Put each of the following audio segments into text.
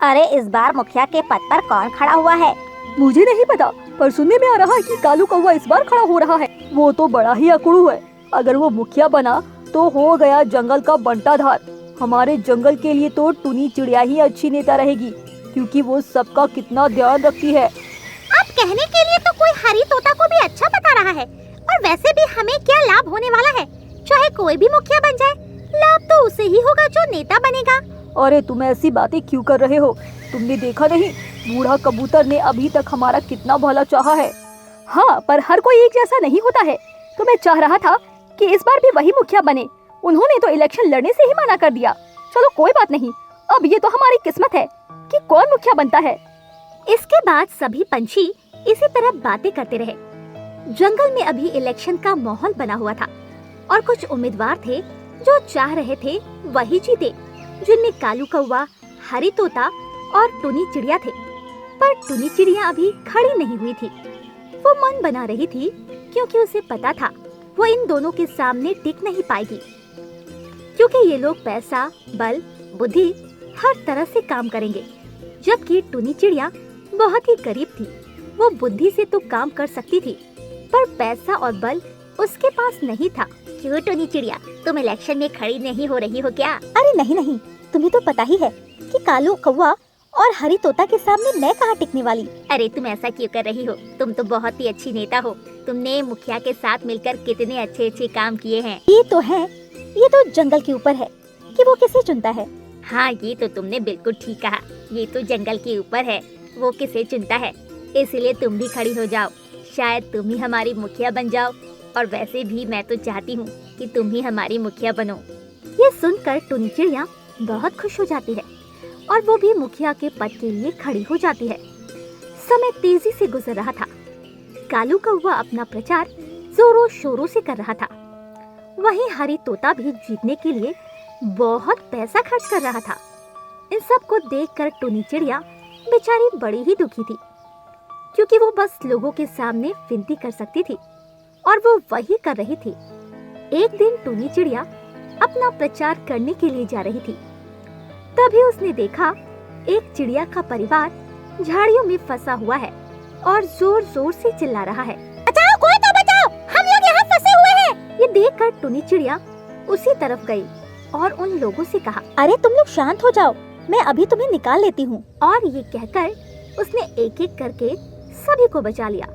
अरे इस बार मुखिया के पद पर कौन खड़ा हुआ है? मुझे नहीं पता, पर सुनने में आ रहा है कि कालू कौवा इस बार खड़ा हो रहा है। वो तो बड़ा ही अकड़ू है। अगर वो मुखिया बना तो हो गया जंगल का बंटाधार। हमारे जंगल के लिए तो टुनी चिड़िया ही अच्छी नेता रहेगी, क्योंकि वो सबका कितना ध्यान रखती है। अब कहने के लिए तो कोई हरी तोता को भी अच्छा बता रहा है, और वैसे भी हमें क्या लाभ होने वाला है? चाहे कोई भी मुखिया बन जाए, लाभ तो उसे ही होगा जो नेता बनेगा। अरे तुम ऐसी बातें क्यों कर रहे हो? तुमने देखा नहीं, बूढ़ा कबूतर ने अभी तक हमारा कितना भला चाहा है। हाँ, पर हर कोई एक जैसा नहीं होता है। तो मैं चाह रहा था कि इस बार भी वही मुखिया बने। उन्होंने तो इलेक्शन लड़ने से ही मना कर दिया। चलो कोई बात नहीं, अब ये तो हमारी किस्मत है कि कौन मुखिया बनता है। इसके बाद सभी पंछी इसी तरह बातें करते रहे। जंगल में अभी इलेक्शन का माहौल बना हुआ था और कुछ उम्मीदवार थे जो चाह रहे थे वही जीते, जिनमें कालू कौवा, हरी तोता और टुनी चिड़िया थे। पर टुनी चिड़िया अभी खड़ी नहीं हुई थी। वो मन बना रही थी, क्योंकि उसे पता था वो इन दोनों के सामने टिक नहीं पाएगी, क्योंकि ये लोग पैसा, बल, बुद्धि हर तरह से काम करेंगे, जबकि टुनी चिड़िया बहुत ही गरीब थी। वो बुद्धि से तो काम कर सकती थी, पर पैसा और बल उसके पास नहीं था। क्यों टुनी चिड़िया, तुम इलेक्शन में खड़ी नहीं हो रही हो क्या? अरे नहीं, तुम्हें तो पता ही है कि कालू कौवा और हरी तोता के सामने मैं कहाँ टिकने वाली। अरे तुम ऐसा क्यों कर रही हो? तुम तो बहुत ही अच्छी नेता हो। तुमने मुखिया के साथ मिलकर कितने अच्छे अच्छे काम किए हैं। ये तो है, ये तो जंगल के ऊपर है कि वो किसे चुनता है। हाँ, ये तो तुमने बिल्कुल ठीक कहा। ये तो जंगल के ऊपर है, वो किसे चुनता है। इसलिए तुम भी खड़ी हो जाओ, शायद तुम ही हमारी मुखिया बन जाओ। और वैसे भी मैं तो चाहती हूँ कि तुम ही हमारी मुखिया बनो। ये सुनकर टुनी चिड़िया बहुत खुश हो जाती है और वो भी मुखिया के पद के लिए खड़ी हो जाती है। समय तेजी से गुजर रहा था। कालू कौवा अपना प्रचार जोरों शोरों से कर रहा था। वहीं हरी तोता भी जीतने के लिए बहुत पैसा खर्च कर रहा था। इन सब को देखकर टुनी चिड़िया बेचारी बड़ी ही दुखी थी, क्योंकि वो बस लोगों के सामने विनती कर सकती थी और वो वही कर रही थी। एक दिन टुनी चिड़िया अपना प्रचार करने के लिए जा रही थी। तभी उसने देखा एक चिड़िया का परिवार झाड़ियों में फंसा हुआ है और जोर जोर से चिल्ला रहा है, बचाओ, कोई तो बचाओ, हम लोग यहाँ फंसे हुए हैं। ये देखकर टुनी चिड़िया उसी तरफ गई और उन लोगों से कहा, अरे तुम लोग शांत हो जाओ, मैं अभी तुम्हें निकाल लेती हूँ। और ये कहकर उसने एक एक करके सभी को बचा लिया।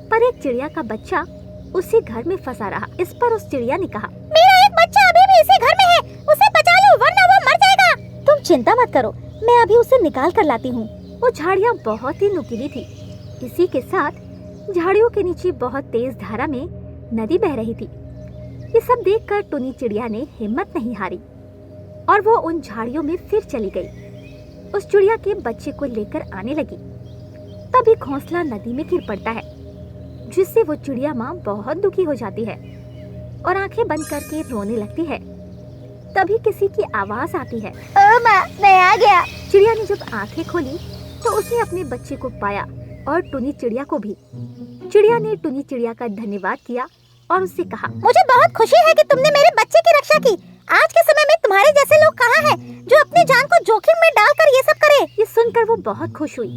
पर एक चिड़िया का बच्चा उसी घर में फंसा रहा। इस पर उस चिड़िया ने कहा, मेरा एक बच्चा अभी भी इसी घर में है, उसे बचा लो वरना वो मर जाएगा। तुम चिंता मत करो, मैं अभी उसे निकाल कर लाती हूँ। वो झाड़ियाँ बहुत ही नुकीली थी। इसी के साथ झाड़ियों के नीचे बहुत तेज धारा में नदी बह रही थी। ये सब देखकर टुनी चिड़िया ने हिम्मत नहीं हारी और वो उन झाड़ियों में फिर चली गई। उस चिड़िया के बच्चे को लेकर आने लगी। तभी घोंसला नदी में गिर पड़ता है, जिससे वो चिड़िया माँ बहुत दुखी हो जाती है और आंखें बंद करके रोने लगती है। तभी किसी की आवाज आती है, ओ माँ, मैं आ गया। चिड़िया ने जब आंखें खोली तो उसने अपने बच्चे को पाया और टुनी चिड़िया को भी। चिड़िया ने टुनी चिड़िया का धन्यवाद किया और उससे कहा, मुझे बहुत खुशी है कि तुमने मेरे बच्चे की रक्षा की। आज के समय में तुम्हारे जैसे लोग कहाँ हैं जो अपनी जान को जोखिम में डालकर ये सब करे। ये सुनकर वो बहुत खुश हुई।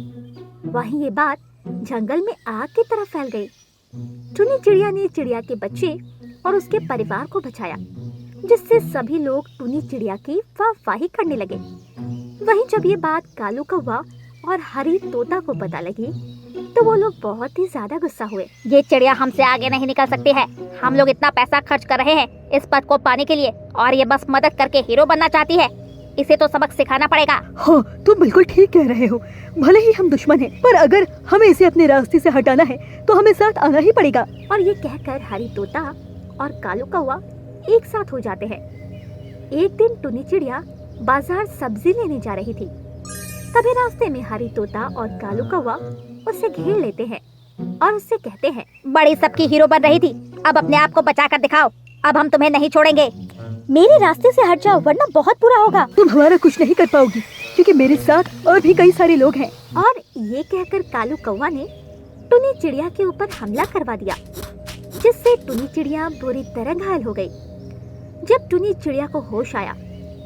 वहीं ये बात जंगल में आग की तरह फैल गई। टुनी चिड़िया ने चिड़िया के बच्चे और उसके परिवार को बचाया, जिससे सभी लोग टुनी चिड़िया की वाहवाही करने लगे। वहीं जब ये बात कालू कौवा और हरी तोता को पता लगी तो वो लोग बहुत ही ज्यादा गुस्सा हुए। ये चिड़िया हमसे आगे नहीं निकल सकती है। हम लोग इतना पैसा खर्च कर रहे हैं इस पद को पाने के लिए, और ये बस मदद करके हीरो बनना चाहती है। इसे तो सबक सिखाना पड़ेगा। हाँ, तुम बिल्कुल ठीक कह रहे हो। भले ही हम दुश्मन हैं, पर अगर हमें इसे अपने रास्ते से हटाना है तो हमें साथ आना ही पड़ेगा। और ये कहकर हरी तोता और कालू कौवा एक साथ हो जाते हैं। एक दिन टुनी चिड़िया बाजार सब्जी लेने जा रही थी। तभी रास्ते में हरी तोता और कालू कौवा उसे घेर लेते हैं और उससे कहते हैं, बड़ी सबकी हीरो बन रही थी, अब अपने आप को बचा कर दिखाओ। अब हम तुम्हें नहीं छोड़ेंगे। मेरे रास्ते से हट जाओ वरना बहुत बुरा होगा। तुम हमारा कुछ नहीं कर पाओगी, क्योंकि मेरे साथ और भी कई सारे लोग हैं। और ये कहकर कालू कौवा ने टुनी चिड़िया के ऊपर हमला करवा दिया, जिससे टुनी चिड़िया बुरी तरह घायल हो गई। जब टुनी चिड़िया को होश आया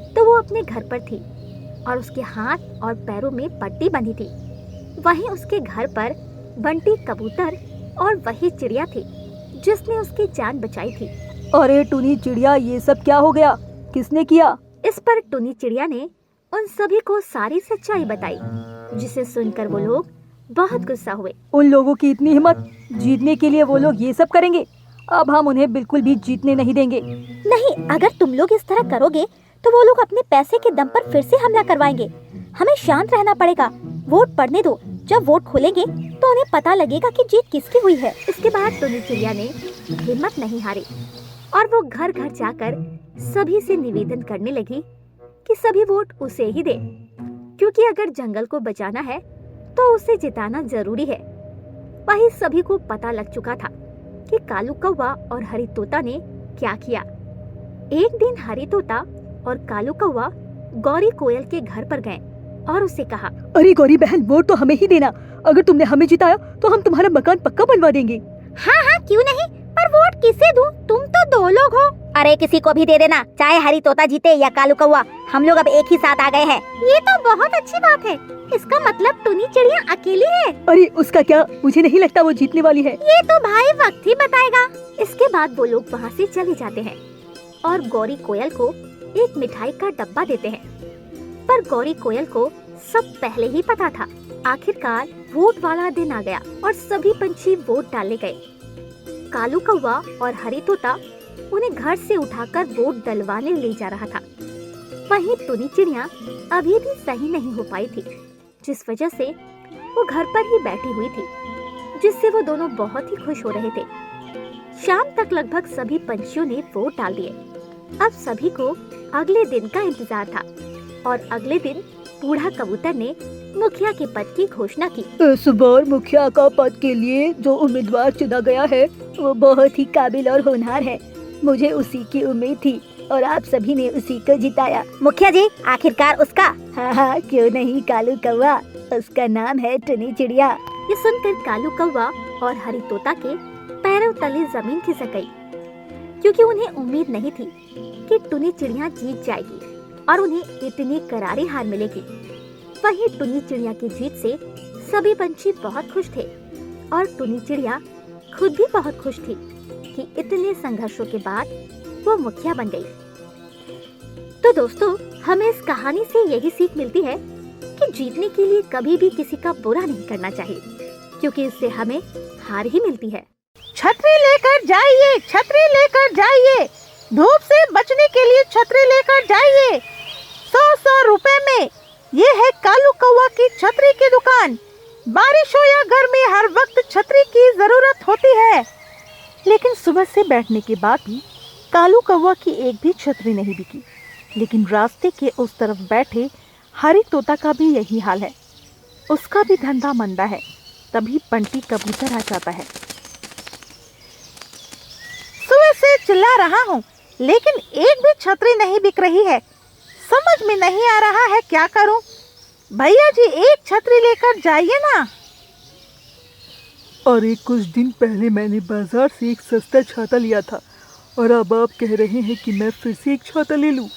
तो वो अपने घर पर थी। और उसके हाथ और पैरों में पट्टी बंधी थी। वहीं उसके घर पर बंटी कबूतर और वही चिड़िया थी जिसने उसकी जान बचाई थी। अरे टुनी चिड़िया, ये सब क्या हो गया? किसने किया? इस पर टुनी चिड़िया ने उन सभी को सारी सच्चाई बताई, जिसे सुनकर वो लोग बहुत गुस्सा हुए। उन लोगों की इतनी हिम्मत! जीतने के लिए वो लोग ये सब करेंगे? अब हम उन्हें बिल्कुल भी जीतने नहीं देंगे। नहीं, अगर तुम लोग इस तरह करोगे तो वो लोग अपने पैसे के दम पर फिर से हमला करवाएंगे। हमें शांत रहना पड़ेगा। वोट पड़ने दो, जब वोट खुलेंगे तो उन्हें पता लगेगा कि जीत किसकी हुई है। इसके बाद टुनी चिड़िया ने हिम्मत नहीं हारी और वो घर घर जाकर सभी से निवेदन करने लगी कि सभी वोट उसे ही दे, क्योंकि अगर जंगल को बचाना है तो उसे जिताना जरूरी है। वही सभी को पता लग चुका था कि कालू कौवा और हरी तोता ने क्या किया। एक दिन हरी तोता और कालू कौवा गौरी कोयल के घर पर गए और उससे कहा, अरे गौरी बहन, वोट तो हमें ही देना। अगर तुमने हमें जिताया तो हम तुम्हारा मकान पक्का बनवा देंगे। हाँ हाँ, क्यों नहीं, पर वोट किसे दूं? तुम तो दो लोग हो। अरे किसी को भी दे देना, चाहे हरी तोता जीते या कालू कौवा, हम लोग अब एक ही साथ आ गए हैं। ये तो बहुत अच्छी बात है। इसका मतलब टुनी चिड़िया अकेली है। अरे उसका क्या, मुझे नहीं लगता वो जीतने वाली है। ये तो भाई वक्त ही बताएगा। इसके बाद वो लोग वहाँ से चले जाते हैं और गौरी कोयल को एक मिठाई का डब्बा देते हैं। पर गौरी कोयल को सब पहले ही पता था। आखिरकार वोट वाला दिन आ गया और सभी पंछी वोट डालने गए। कालू कौवा और हरी तोता उन्हें घर से उठाकर वोट डलवाने ले जा रहा था। वहीं टुनी चिड़िया अभी भी सही नहीं हो पाई थी, जिस वजह से वो घर पर ही बैठी हुई थी, जिससे वो दोनों बहुत ही खुश हो रहे थे। शाम तक लगभग सभी पंछियों ने वोट डाल दिए। अब सभी को अगले दिन का इंतजार था और अगले दिन बूढ़ा कबूतर ने मुखिया के पद की घोषणा की। इस बार मुखिया का पद के लिए जो उम्मीदवार चुना गया है वो बहुत ही काबिल और होनहार है। मुझे उसी की उम्मीद थी और आप सभी ने उसी को जिताया। मुखिया जी, आखिरकार उसका? हाँ हाँ, क्यों नहीं कालू कौवा, उसका नाम है टुनी चिड़िया। ये सुनकर कालू कौवा और हरी तोता के पैरों तले जमीन खिसक गई, क्योंकि उन्हें उम्मीद नहीं थी कि टुनी चिड़िया जीत जाएगी और उन्हें इतनी करारी हार मिलेगी। वहीं टुनी चिड़िया की जीत से सभी पंछी बहुत खुश थे और टुनी चिड़िया खुद भी बहुत खुश थी कि इतने संघर्षों के बाद वो मुखिया बन गई। तो दोस्तों, हमें इस कहानी से यही सीख मिलती है कि जीतने के लिए कभी भी किसी का बुरा नहीं करना चाहिए, क्योंकि इससे हमें हार ही मिलती है। छतरी लेकर जाइए, छतरी लेकर जाइए, धूप से बचने के लिए छतरी लेकर जाइए। 100 रुपए में ये है कालू कौवा की छतरी की दुकान। बारिश हो या गर्मी, हर वक्त छतरी की जरूरत होती है। लेकिन सुबह से बैठने के बाद भी कालू कौवा की एक भी छतरी नहीं बिकी। लेकिन रास्ते के उस तरफ बैठे हरी तोता का भी यही हाल है, उसका भी धंधा मंदा है। तभी बंटी कबूतर आ जाता है। सुबह से चिल्ला रहा हूँ, लेकिन एक भी छतरी नहीं बिक रही है। समझ में नहीं आ रहा है क्या करूं। भैया जी, एक छतरी लेकर जाइए ना। अरे कुछ दिन पहले मैंने बाजार से एक सस्ता छाता लिया था और अब आप कह रहे हैं कि मैं फिर से एक छाता ले लूं।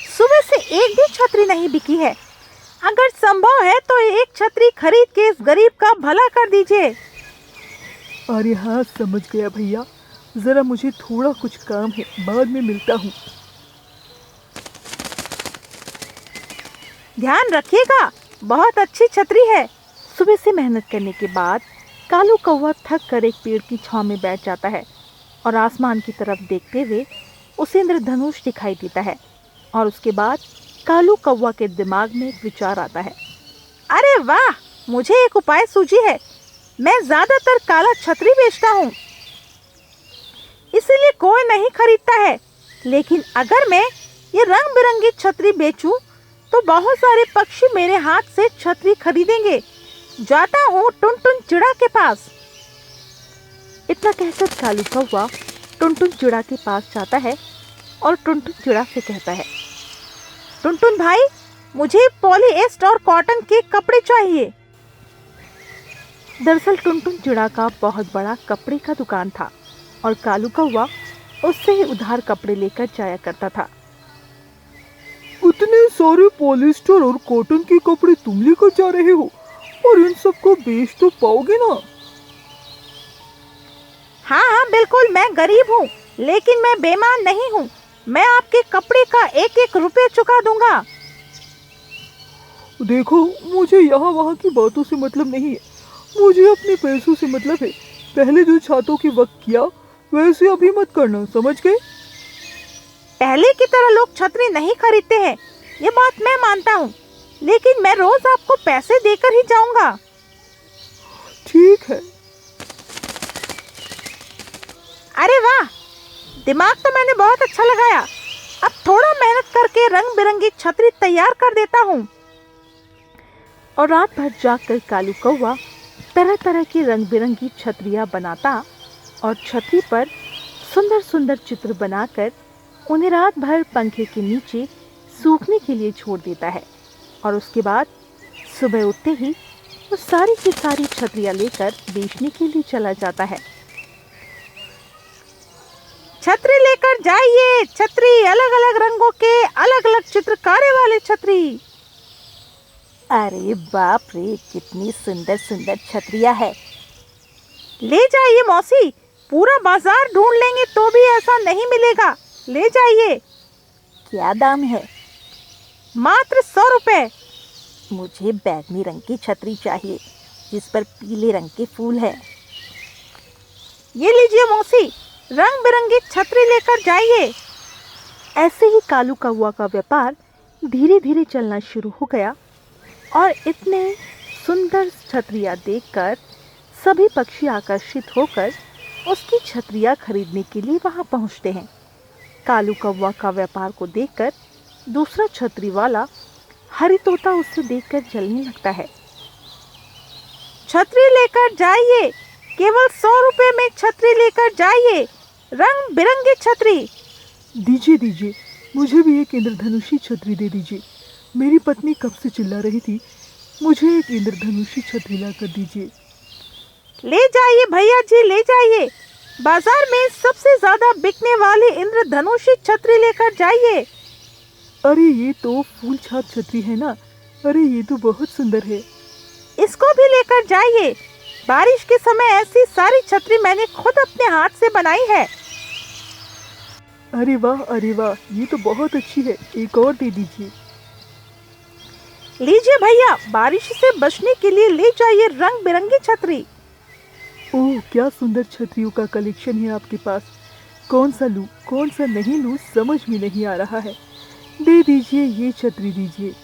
सुबह से एक भी छतरी नहीं बिकी है। अगर संभव है तो एक छतरी खरीद के इस गरीब का भला कर दीजिए। अरे हाँ, समझ गया भैया, जरा मुझे थोड़ा कुछ काम है, बाद में मिलता हूँ। ध्यान रखिएगा, बहुत अच्छी छतरी है। सुबह से मेहनत करने के बाद कालू कौवा थक कर एक पेड़ की छांव में बैठ जाता है और आसमान की तरफ देखते हुए उसे इंद्रधनुष दिखाई देता है। और उसके बाद कालू कौवा के दिमाग में एक विचार आता है। अरे वाह, मुझे एक उपाय सूझी है। मैं ज़्यादातर काला छतरी बेचता हूँ, इसीलिए कोई नहीं खरीदता है। लेकिन अगर मैं ये रंग बिरंगी छतरी बेचूं तो बहुत सारे पक्षी मेरे हाथ से छतरी खरीदेंगे। जाता हूँ टुनटुन चिड़ा के पास। इतना कहकर कालू कौवा टुनटुन चिड़ा के पास जाता है और टुनटुन चिड़ा से कहता है, टुनटुन भाई, मुझे पॉलीएस्टर और कॉटन के कपड़े चाहिए। दरअसल टुनटुन चिड़ा का बहुत बड़ा कपड़े का दुकान था और कालू कौवा उससे ही उधार कपड़े लेकर जाया करता था। इतने सारे पॉलिस्टर और कॉटन के कपड़े तुम लेकर जा रहे हो, और इन सबको बेच तो पाओगे ना? हाँ हाँ बिल्कुल, मैं गरीब हूँ लेकिन मैं बेईमान नहीं हूँ। मैं आपके कपड़े का एक एक रुपए चुका दूंगा। देखो, मुझे यहाँ वहाँ की बातों से मतलब नहीं है, मुझे अपने पैसों से मतलब है। पहले जो छातों के वक्त किया वैसे अभी मत करना, समझ गए? पहले की तरह लोग छतरी नहीं खरीदते हैं, ये बात मैं मानता हूँ, लेकिन मैं रोज आपको पैसे देकर ही जाऊंगा। ठीक है। अरे वाह, दिमाग तो मैंने बहुत अच्छा लगाया। अब थोड़ा मेहनत करके रंग बिरंगी छतरी तैयार कर देता हूँ। और रात भर जागकर कालू कौवा तरह तरह की रंग बिरंगी छतरियाँ बनाता और छतरी पर सुंदर सुंदर चित्र बनाकर उन्हें रात भर पंखे के नीचे सूखने के लिए छोड़ देता है। और उसके बाद सुबह उठते ही वो सारी की सारी छतरियाँ लेकर बेचने के लिए चला जाता है। छतरी लेकर जाइए, छतरी अलग अलग रंगों के अलग अलग चित्रकारी वाले छतरी। अरे बाप रे, कितनी सुंदर सुंदर छतरियाँ है। ले जाइए मौसी, पूरा बाजार ढूंढ लेंगे तो भी ऐसा नहीं मिलेगा। ले जाइए। क्या दाम है? मात्र 100 रुपए। मुझे बैंगनी रंग की छतरी चाहिए जिस पर पीले रंग के फूल है। ये लीजिए मौसी, रंग बिरंगी छतरी लेकर जाइए। ऐसे ही कालू कौवा का व्यापार धीरे धीरे चलना शुरू हो गया और इतने सुंदर छतरियाँ देखकर सभी पक्षी आकर्षित होकर उसकी छतरियाँ खरीदने के लिए वहाँ पहुँचते हैं। कालू कौवा का व्यापार को देखकर दूसरा छतरी वाला हरी तोता उससे देखकर जलने लगता है। छतरी लेकर जाइए, केवल 100 रुपए में छतरी लेकर जाइए, रंग बिरंगी छतरी। दीजिए दीजिए, मुझे भी एक इंद्रधनुषी छतरी दे दीजिए। मेरी पत्नी कब से चिल्ला रही थी, मुझे एक इंद्रधनुषी छतरी ला कर दीजिए। ले जाइए भैया जी, ले जाइए। बाजार में सबसे ज्यादा बिकने वाली इंद्रधनुषी छतरी लेकर जाइए। अरे ये तो फूल छाप छतरी है ना, अरे ये तो बहुत सुंदर है। इसको भी लेकर जाइए। बारिश के समय ऐसी सारी छतरी मैंने खुद अपने हाथ से बनाई है। अरे वाह, ये तो बहुत अच्छी है, एक और दे दीजिए। लीजिए भैया, बारिश से बचने के लिए ले जाइए रंग बिरंगी छतरी। ओह, क्या सुंदर छतरियों का कलेक्शन है आपके पास। कौन सा लूं, कौन सा नहीं लूं, समझ में नहीं आ रहा है। दे दीजिए, ये छतरी दीजिए।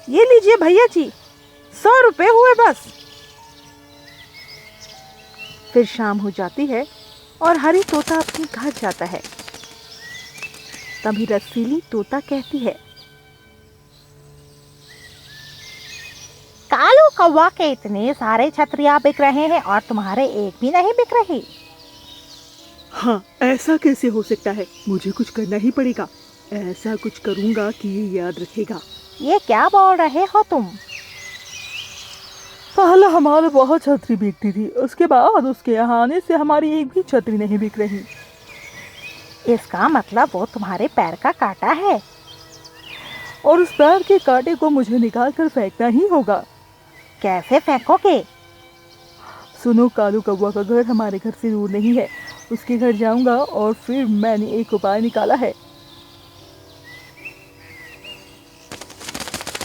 ये लीजिए भैया जी, 100 रुपए हुए बस। फिर शाम हो जाती है और हरी तोता अपने घर जाता है। तभी रसीली तोता कहती है, कालू कौवा के इतने सारे छतरियाँ बिक रहे हैं और तुम्हारे एक भी नहीं बिक रही। हाँ, ऐसा कैसे हो सकता है, मुझे कुछ करना ही पड़ेगा। ऐसा कुछ करूँगा कि ये याद रखेगा। ये क्या बोल रहे हो तुम? पहले हमारे बहुत छतरी बिकती थी, उसके बाद उसके यहाँ आने से हमारी एक भी छतरी नहीं बिक रही। इसका मतलब वो तुम्हारे पैर का कांटा है। और उस पैर के कांटे को मुझे निकाल कर फेंकना ही होगा। कैसे फेंकोगे? सुनो, कालू कौवा का घर हमारे घर से दूर नहीं है, उसके घर जाऊंगा और फिर मैंने एक उपाय निकाला है।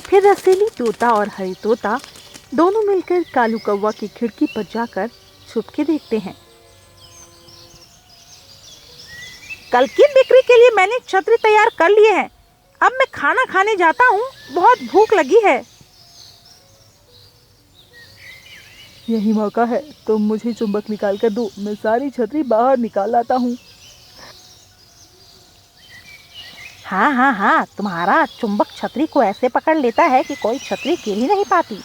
फिर रसीली तोता और हरी तोता दोनों मिलकर कालू कौवा की खिड़की पर जाकर छुप के देखते हैं। कल की बिक्री के लिए मैंने छतरी तैयार कर लिए हैं। अब मैं खाना खाने जाता हूँ, बहुत भूख लगी है। यही मौका है, तुम मुझे चुंबक निकाल कर दो, मैं सारी छतरी बाहर निकाल लाता हूँ। हाँ हाँ हाँ, तुम्हारा चुंबक छतरी को ऐसे पकड़ लेता है कि कोई छतरी गिर ही नहीं पाती।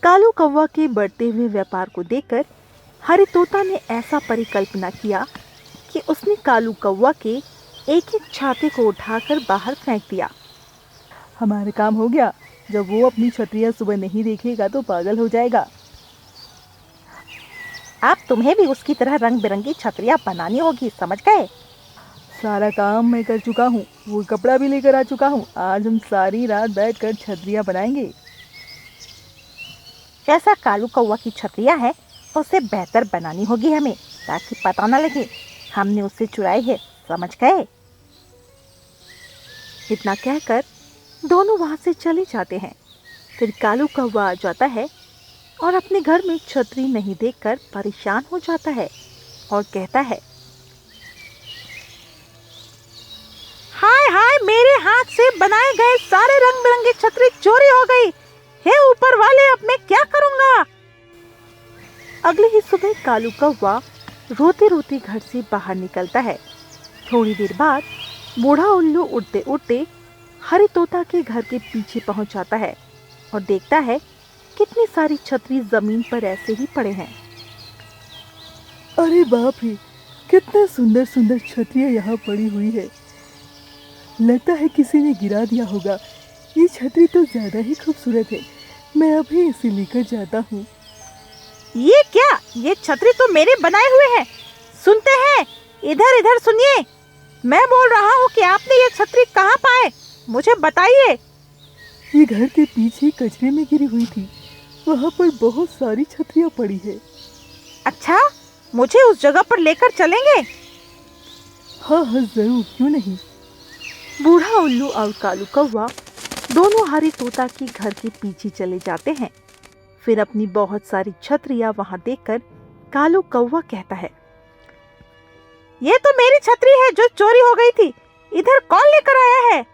कालू कौवा के बढ़ते हुए व्यापार को देखकर हरी तोता ने ऐसा परिकल्पना किया कि उसने कालू कौवा के एक एक छाते को उठाकर बाहर फेंक दिया। हमारा काम हो गया। जब वो अपनी छतरियाँ सुबह नहीं देखेगा तो पागल हो जाएगा। अब तुम्हें भी उसकी तरह रंग बिरंगी छतरियाँ बनानी होगी, समझ गए? सारा काम मैं कर चुका हूँ, वो कपड़ा भी लेकर आ चुका हूँ। आज हम सारी रात बैठकर छतरियाँ बनाएंगे। जैसा कालू कौवा की छतरियाँ है उसे बेहतर बनानी होगी हमें, ताकि पता न लगे हमने उससे चुराई है, समझ गए? इतना कहकर दोनों वहां से चले जाते हैं। फिर कालू कौवा आ जाता है और अपने घर में छतरी नहीं देखकर परेशान हो जाता है और कहता है, हाय हाय, मेरे हाथ से बनाए गए सारे रंग बिरंगी छतरी चोरी हो गई। हे ऊपर वाले, अब मैं क्या करूंगा? अगली ही सुबह कालू कौवा रोते रोते घर से बाहर निकलता है। थोड़ी देर बाद बूढ़ा उल्लू उड़ते उड़ते हरी तोता के घर के पीछे पहुंच जाता है और देखता है कितनी सारी छतरी जमीन पर ऐसे ही पड़े हैं। अरे बाप रे, कितना सुंदर सुंदर छतरियाँ यहाँ पड़ी हुई है। लगता है किसी ने गिरा दिया होगा। ये छतरी तो ज़्यादा ही खूबसूरत है। मैं अभी इसे लेकर जाता हूँ। ये क्या? ये छतरी तो मेरे बनाए हुए हैं। सुनते हैं, इधर इधर सुनिए। मैं बोल रहा हूँ कि आपने ये छतरी कहाँ पाए, मुझे बताइए। ये घर के पीछे कचरे में गिरी हुई थी, वहाँ पर बहुत सारी छतरियाँ पड़ी है। अच्छा, मुझे उस जगह पर लेकर चलेंगे? हाँ हाँ जरूर, क्यों नहीं। बूढ़ा उल्लू और कालू कौवा दोनों हरी तोता के घर के पीछे चले जाते हैं। फिर अपनी बहुत सारी छतरियाँ वहाँ देखकर कालू कौवा कहता है, ये तो मेरी छतरी है जो चोरी हो गई थी। इधर कौन लेकर आया है?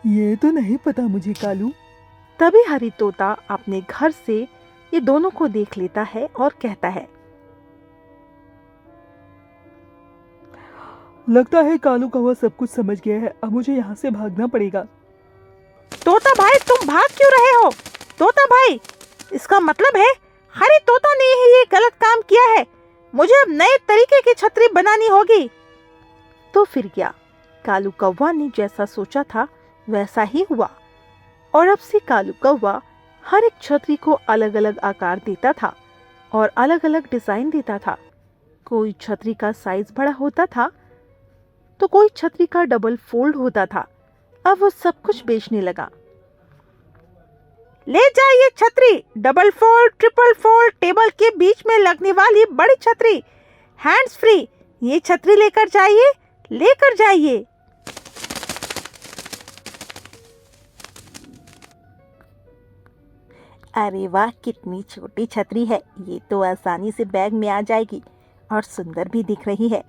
ये तो नहीं पता मुझे कालू। तभी हरी तोता अपने घर से ये दोनों को देख लेता है और कहता है, लगता है कालू कौवा सब कुछ समझ गया है। अब मुझे यहाँ से भागना पड़ेगा। तोता भाई, तुम भाग क्यों रहे हो? तोता भाई, इसका मतलब है हरी तोता ने ही ये गलत काम किया है। मुझे अब नए तरीके की छतरी बनानी होगी। तो फिर क्या, कालू कौवा ने जैसा सोचा था वैसा ही हुआ और अब से कालू कौवा हर एक छतरी को अलग अलग आकार देता था और अलग अलग डिजाइन देता था। कोई छतरी का साइज बड़ा होता था तो कोई छतरी का डबल फोल्ड होता था। अब वो सब कुछ बेचने लगा। ले जाइए छतरी, double fold, triple fold, table के बीच में लगने वाली बड़ी छतरी, हैंड्स फ्री। ये छतरी लेकर जाइए, लेकर जाइए। अरे वाह, कितनी छोटी छतरी है। ये तो आसानी से बैग में आ जाएगी और सुंदर भी दिख रही है।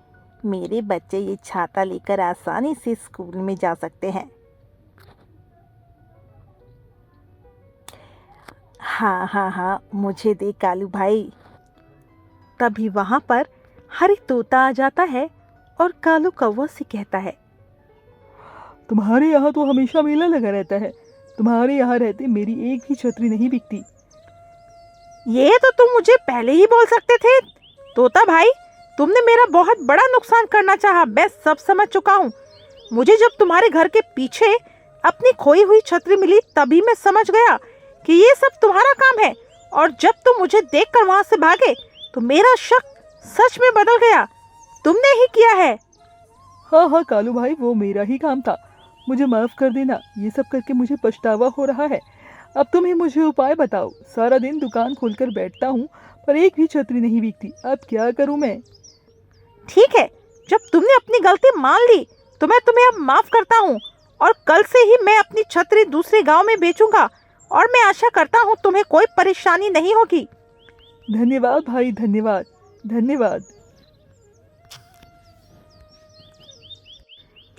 मेरे बच्चे ये छाता लेकर आसानी से स्कूल में जा सकते हैं। हाँ हाँ हाँ, मुझे दे कालू भाई। तभी वहां पर हरी तोता आ जाता है और कालू कौवा से कहता है, तुम्हारे यहाँ तो हमेशा मेला लगा रहता है। तुम्हारे यहाँ रहते मेरी एक भी छतरी नहीं बिकती। ये तो तुम मुझे पहले ही बोल सकते थे। तोता भाई, तुमने मेरा बहुत बड़ा नुकसान करना चाहा, मैं सब समझ चुका हूँ। मुझे जब तुम्हारे घर के पीछे अपनी खोई हुई छतरी मिली तभी मैं समझ गया कि ये सब तुम्हारा काम है। और जब तुम मुझे देखकर वहां से भागे तो मेरा शक सच में बदल गया। तुमने ही किया है। हाँ हाँ कालू भाई, वो मेरा ही काम था। मुझे माफ़ कर देना। ये सब करके मुझे पछतावा हो रहा है। अब तुम ही मुझे उपाय बताओ। सारा दिन दुकान खोलकर बैठता हूँ पर एक भी छतरी नहीं बिकती। अब क्या करूँ मैं? ठीक है, जब तुमने अपनी गलती मान ली तो मैं तुम्हें अब माफ करता हूँ और कल से ही मैं अपनी छतरी दूसरे गांव में बेचूंगा और मैं आशा करता हूँ तुम्हें कोई परेशानी नहीं होगी। धन्यवाद भाई, धन्यवाद धन्यवाद।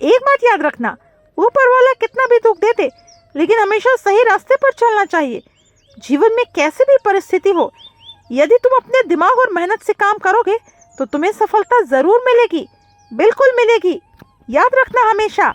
एक बात याद रखना, ऊपर वाला कितना भी दुख देते लेकिन हमेशा सही रास्ते पर चलना चाहिए। जीवन में कैसी भी परिस्थिति हो, यदि तुम अपने दिमाग और मेहनत से काम करोगे तो तुम्हें सफलता जरूर मिलेगी, बिल्कुल मिलेगी। याद रखना हमेशा।